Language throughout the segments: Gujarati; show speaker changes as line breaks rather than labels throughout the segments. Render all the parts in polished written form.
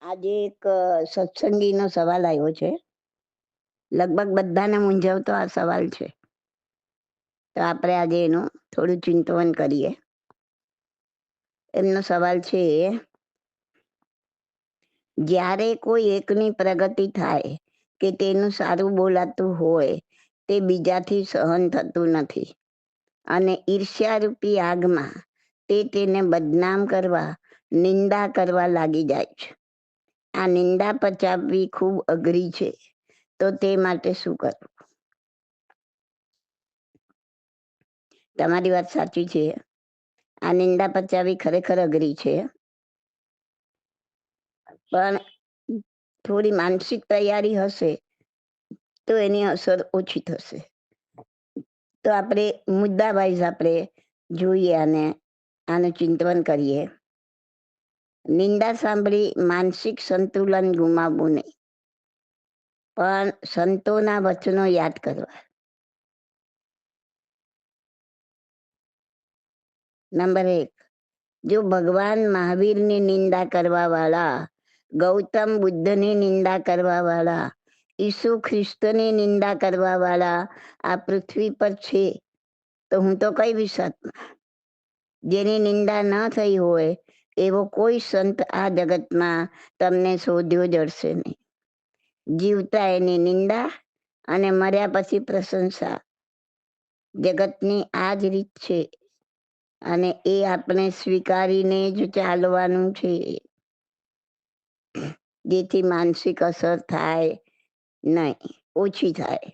આજે એક સત્સંગીનો સવાલ આવ્યો છે. લગભગ બધાને મૂંઝવતો આ સવાલ છે. તો આપણે આજે એનું થોડું ચિંતન કરીએ. એમનો સવાલ છે, જ્યારે કોઈ એકની પ્રગતિ થાય કે તેનું સારું બોલાતું હોય તે બીજાથી સહન થતું નથી અને ઈર્ષ્યારૂપી આગમાં તે તેને બદનામ કરવા, નિંદા કરવા લાગી જાય છે. આ નિંદા પચાવવી ખૂબ અઘરી છે. તો તે માટે શું કરવું? તમારી વાત સાચી છે. આ નિંદા પચાવવી ખરેખર અઘરી છે. પણ થોડી માનસિક તૈયારી હશે તો એની અસર ઓછી થશે. તો આપણે મુદ્દા વાઇઝ આપણે જોઈએ અને આનું ચિંતન કરીએ. નિંદા સાંભળી માનસિક સંતુલન ગુમાવવું નહીં, પણ સંતોના વચનો યાદ કરવા. નંબર 1, જો ભગવાન મહાવીરની નિંદા કરવા વાળા, ગૌતમ બુદ્ધની નિંદા કરવા વાળા, ઈસુ ખ્રિસ્તની નિંદા કરવા વાળા આ પૃથ્વી પર છે તો હું તો કહીશ, જેની નિંદા ન થઈ હોય એવો કોઈ સંત આ જગતમાં તમને શોધ્યો જડશે નહીં. જીવતા એની નિંદા અને મર્યા પછી પ્રશંસા. જગતની આ જ રીત છે અને એ આપણે સ્વીકારીને જ ચાલવાનું છે, જેથી માનસિક અસર થાય નહીં, ઓછી થાય.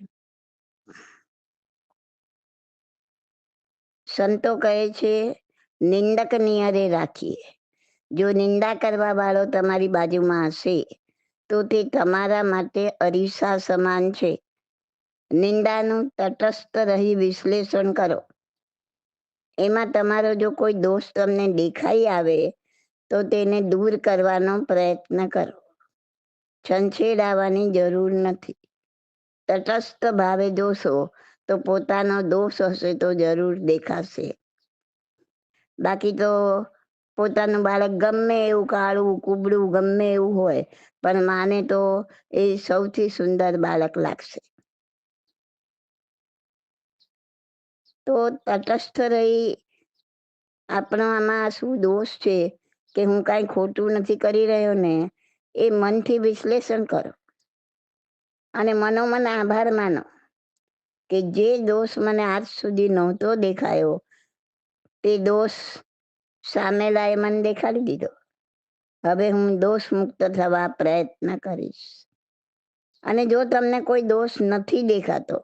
સંતો કહે છે, નિંદક નિયરે રાખીએ. જો નિંદા કરવા વાળો તમારી બાજુમાં હશે તો તે તમારા માટે અરીસા સમાન છે. નિંદાનું તટસ્થ રહી વિશ્લેષણ કરો. એમાં તમારો જો કોઈ દોષ તમને દેખાઈ આવે તો તેને દૂર કરવાનો પ્રયત્ન કરો. છંછેડાવાની જરૂર નથી. તટસ્થ ભાવે જોશો તો પોતાનો દોષ હશે તો જરૂર દેખાશે. બાકી તો પોતાનું બાળક ગમે એવું કાળું કુબડું ગમે એવું હોય, પણ માને તો એ સૌથી સુંદર બાળક લાગશે. તો તટસ્થ રહી આપણો આમાં શું દોષ છે કે હું કાંઈ ખોટું નથી કરી રહ્યો ને, એ મનથી વિશ્લેષણ કરો અને મનોમન આભાર માનો કે જે દોષ મને આજ સુધી નહોતો દેખાયો તે દોષ સામેલાએ મને દેખાડી દીધો. હવે હું દોષ મુક્ત થવા પ્રયત્ન કરીશ. અને જો તમને કોઈ દોષ નથી દેખાતો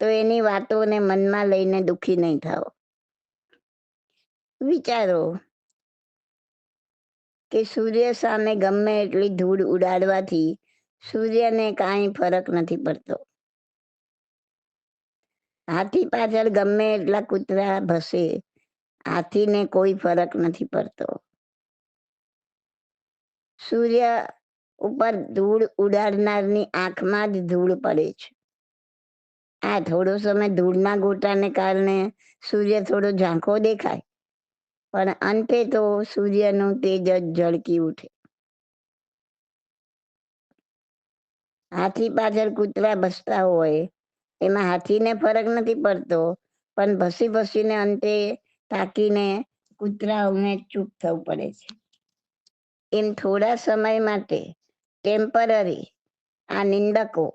તો એની વાતોને મનમાં લઈને દુઃખી નહીં થાઓ. વિચારો કે સૂર્ય સામે ગમે એટલી ધૂળ ઉડાડવાથી સૂર્યને કાંઈ ફરક નથી પડતો. હાથી પાછળ ગમે એટલા કૂતરા ભસે, હાથીને કોઈ ફરક નથી પડતો. સૂર્ય ઉપર ધૂળ ઉડાડનારની આંખમાં જ ધૂળ પડે છે. આ થોડો સમય ધૂળના ગોટાને કારણે સૂર્ય થોડો ઝાંખો દેખાય, પણ અંતે તો સૂર્યનું તેજ જ ઝળકી ઉઠે. હાથી પાછળ કૂતરા ભસતા હોય એમાં હાથીને ફરક નથી પડતો, પણ ભસી ભસીને અંતે થાકીને કૂતરાઓને ચૂપ થવું પડે છે. એમ થોડા સમય માટે ટેમ્પરરી આ નિંદકો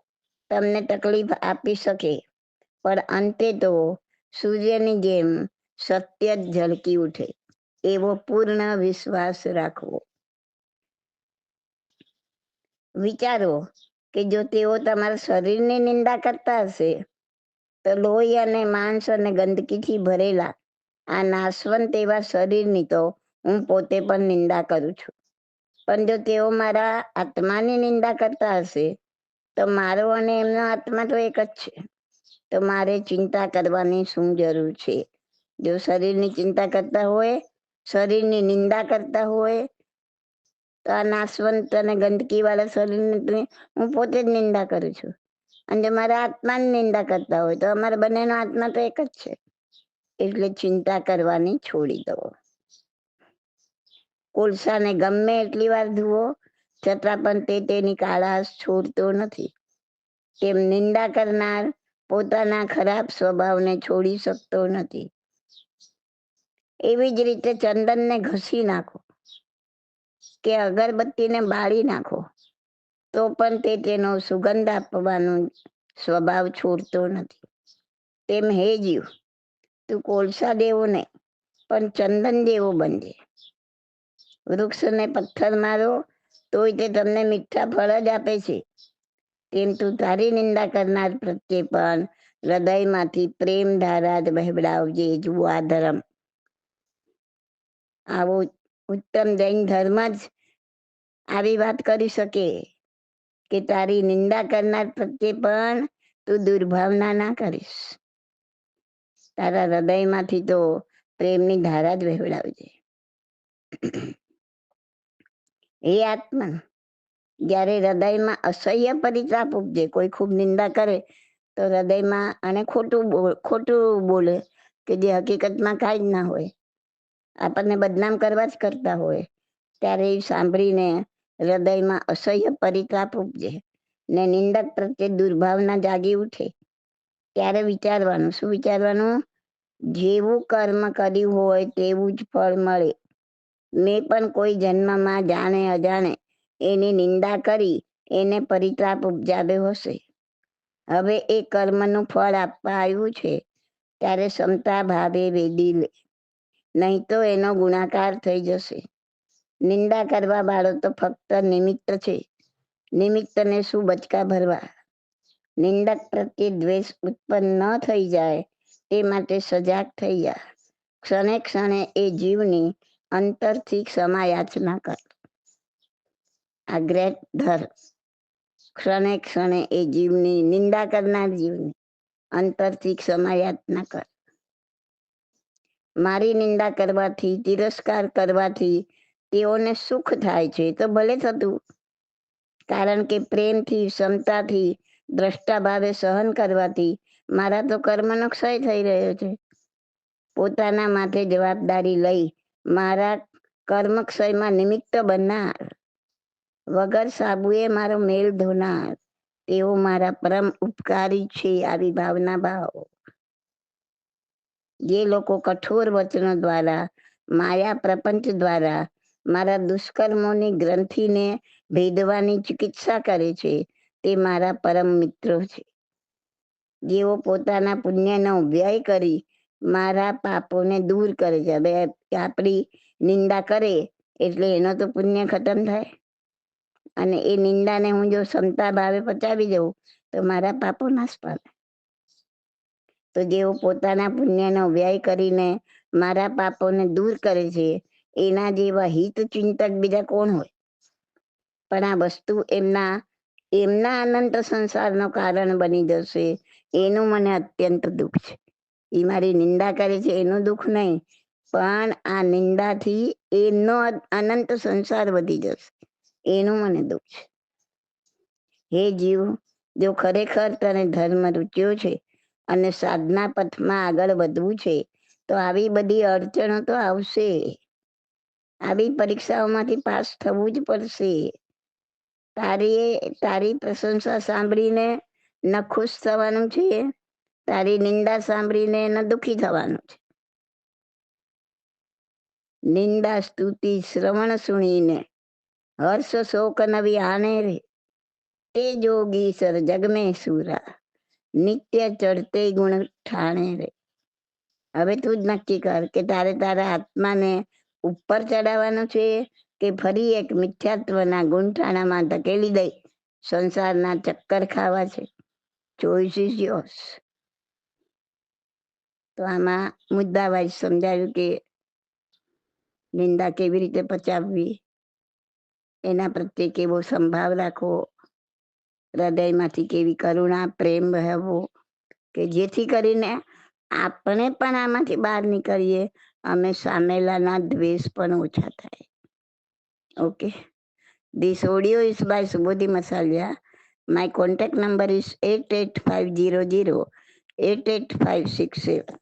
તમને તકલીફ આપી શકે, પણ અંતે તો સૂર્યની જેમ સત્ય જ ઝળકી ઉઠે એવો પૂર્ણ વિશ્વાસ રાખવો. વિચારો કે જો તેઓ તમારા શરીરની નિંદા કરતા હશે તો લોહી અને માંસ અને ગંદકીથી ભરેલા આ નાશવંત એવા શરીરની તો હું પોતે પણ નિંદા કરું છું. પણ જો તેઓ મારા આત્માની નિંદા કરતા હશે તો મારો અને એમનો આત્મા તો એક જ છે. તો મારે ચિંતા કરવાની શું જરૂર છે? જો શરીરની ચિંતા કરતા હોય, શરીરની નિંદા કરતા હોય તો આ નાશવંત અને ગંદકી વાળા શરીરની હું પોતે જ નિંદા કરું છું. અને જો મારા આત્માની નિંદા કરતા હોય તો અમારા બંનેનો આત્મા તો એક જ છે. એટલે ચિંતા કરવાની છોડી દો. કોલસાને ગમે એટલી વાર ધુઓ છતાં પણ તે તેની કાળાશ છોડતો નથી. તેમ નિંદા કરનાર પોતાના ખરાબ સ્વભાવને છોડી શકતો નથી. એવી જ રીતે ચંદનને ઘસી નાખો કે અગરબત્તીને બાળી નાખો તો પણ તે તેનો સુગંધ આપવાનો સ્વભાવ છોડતો નથી. તેમ હે જીવ, તું કોલસા જેવો નહીં પણ ચંદન જેવો બનજે. વૃક્ષને પથ્થર મારો તોય તે તમને મીઠા ફળ જ આપે છે. તેમ તું તારી નિંદા કરનાર પ્રત્યે પણ હૃદયમાંથી પ્રેમ ધારા જ વહેવડાવજે. જુઓ આ ધર્મ, આવો ઉત્તમ જૈન ધર્મ જ આવી વાત કરી શકે કે તારી નિંદા કરનાર પ્રત્યે પણ તું દુર્ભાવના ના કરીશ. તારા હૃદયમાંથી તો પ્રેમની ધારા જ વહેવડાવજે. એ આત્મા, જ્યારે હૃદયમાં અસહ્ય પરિતાપ ઉપજે, કોઈ ખૂબ નિંદા કરે તો હૃદયમાં અને ખોટું બોલે કે જે હકીકતમાં કાંઈ જ ના હોય, આપણને બદનામ કરવા જ કરતા હોય, ત્યારે એ સાંભળીને હૃદયમાં અસહ્ય પરિતાપ ઉપજે ને નિંદક પ્રત્યે દુર્ભાવના જાગી ઉઠે. ત્યારે વિચારવાનું, શું વિચારવાનું? જેવું કર્મ કર્યું હોય તેવું જ ફળ મળે. મેં પણ કોઈ જન્મમાં જાણે અજાણે એની નિંદા કરી એને પરિતાપ ઉપજાવ્યો હશે. હવે એ કર્મનું ફળ આપવા આવ્યું છે ત્યારે ક્ષમતા ભાવે વેદી લે, નહીં તો એનો ગુણાકાર થઈ જશે. નિંદા કરવા વાળો તો ફક્ત નિમિત્ત છે. નિમિત્તને શું બચકા ભરવા. નિંદક પ્રત્યે દ્વેષ ઉત્પન્ન ન થઈ જાય તે માટે સજાગ થઈ જા. ક્ષણે ક્ષણે એ જીવની અંતરથી ક્ષમા યાચના કર. આ ગ્રેટ ધર્મ. ક્ષણે ક્ષણે એ જીવની, નિંદા કરનાર જીવની અંતરથી ક્ષમા યાચના કર. મારી નિંદા કરવાથી, તિરસ્કાર કરવાથી તેઓને સુખ થાય છે તો ભલે થતું, કારણ કે પ્રેમથી, ક્ષમતાથી, દ્રષ્ટા ભાવે સહન કરવાથી મારા તો કર્મનો ક્ષય થઈ રહ્યો છે. પોતાના માથે જવાબદારી લઈ મારા કર્મક્ષયમાં નિમિત્ત બનનાર, વગર સાબુએ મારો મેલ ધોનાર તેઓ મારા પરમ ઉપકારી છે. આવી ભાવના ભાવ. જે લોકો કઠોર વચનો દ્વારા, માયા પ્રપંચ દ્વારા મારા દુષ્કર્મોની ગ્રંથિને ભેદવાની ચિકિત્સા કરે છે તે મારા પરમ મિત્રો છે. જેઓ પોતાના પુણ્યનો વ્યય કરી મારા પાપોને દૂર કરે છે. હવે આપણી નિંદા કરે એટલે એનો તો પુણ્ય ખતમ થાય, અને એ નિંદાને હું જો ક્ષમતા ભાવે પચાવી દઉં તો મારા પાપો નાશ પામે. તો જેઓ પોતાના પુણ્યનો વ્યય કરીને મારા પાપોને દૂર કરે છે એના જેવા હિત ચિંતક બીજા કોણ હોય? પણ આ વસ્તુ એમના અનંત સંસારનો કારણ બની જશે એનું મને અત્યંત દુઃખ છે. એ મારી નિંદા કરે છે એનું દુઃખ નહીં, પણ આ નિંદાથી એનો અનંત સંસાર વધી જશે એનું મને દુઃખ છે. હે જીવ, જો ખરેખર તને ધર્મ રૂચ્યો છે અને સાધના પથમાં આગળ વધવું છે તો આવી બધી અડચણો તો આવશે. આવી પરીક્ષાઓમાંથી પાસ થવું જ પડશે. તારી પ્રશંસા સાંભળીને ન ખુશ થવાનું છે, તારી નિંદા સાંભળીને ન દુઃખી થવાનું છે. નિંદા સ્તુતિ શ્રવણ સુણીને હર્ષ શોક નવી આને રે. તે જોગી સર જગમે સુરા નિત્ય ચડતે ગુણ ઠાણે રે. હવે તું જ નક્કી કર કે તારે તારા આત્માને ઉપર ચડાવવાનું છે કે ફરી એક મિથ્યાત્વના ગુંઠાણામાં ધકેલી દઈ સંસારના ચક્કર ખાવા છે. Choice is yours. તો આમાં મુદ્દાવાઇઝ સમજાયું કે નિંદા કેવી રીતે પચાવવી, એના પ્રત્યે કેવો સંભાવ રાખવો, હૃદયમાંથી કેવી કરુણા પ્રેમ વહેવો કે જેથી કરીને આપણે પણ આમાંથી બહાર નીકળીએ, અમે સામેલાના દ્વેષ પણ ઓછા થાય. Okay, this audio is by Subodhi Masaliya. My contact number is 88500 88567.